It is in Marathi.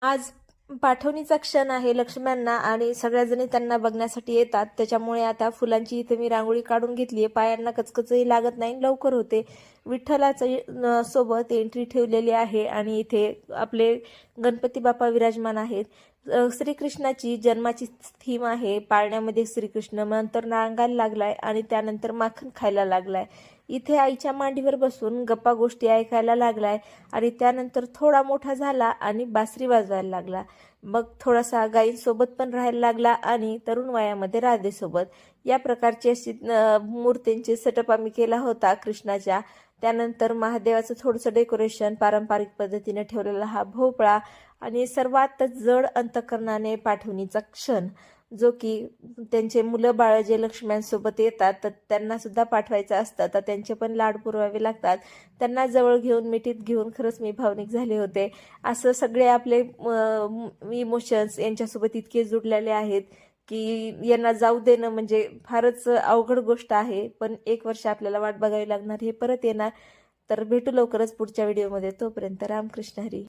आज पाठवणीचा क्षण आहे लक्ष्म्यांना आणि सगळ्याजणी त्यांना बघण्यासाठी येतात. त्याच्यामुळे आता फुलांची इथे मी रांगोळी काढून घेतली आहे. पायांना कचकचही लागत नाही, लवकर होते. विठ्ठलाचं सोबत एंट्री ठेवलेली आहे आणि इथे आपले गणपती बाप्पा विराजमान आहेत. श्रीकृष्णाची जन्माची थीम आहे. पाळण्यामध्ये श्रीकृष्ण नंतर नांगायला लागलाय आणि त्यानंतर माखन खायला लागलाय. इथे आईच्या मांडीवर बसून गप्पा गोष्टी ऐकायला लागलाय आणि त्यानंतर थोडा मोठा झाला आणि बासरी वाजवायला लागला. मग थोडासा गायींसोबत पण राहायला लागला आणि तरुण वयामध्ये राधेसोबत. या प्रकारची अशी मूर्तींचे सेटअप आम्ही केला होता कृष्णाच्या. त्यानंतर महादेवाचं थोडंसं डेकोरेशन, पारंपरिक पद्धतीने ठेवलेला हा भोपळा आणि सर्वात जड अंतकरणाने पाठवणीचा क्षण, जो की त्यांचे मुलं बाळ जे लक्ष्म्यांसोबत येतात तर त्यांना सुद्धा पाठवायचं असतं, तर त्यांचे पण लाड पुरवावे लागतात. त्यांना जवळ घेऊन मिठीत घेऊन खरंच मी भावनिक झाले होते. असं सगळे आपले इमोशन्स यांच्यासोबत इतके जुडलेले आहेत की यांना जाऊ देणं म्हणजे फारच अवघड गोष्ट आहे. पण 1 वर्ष आपल्याला वाट बघावी लागणार, हे परत येणार. तर भेटू लवकरच पुढच्या व्हिडिओमध्ये. तोपर्यंत रामकृष्ण हरी.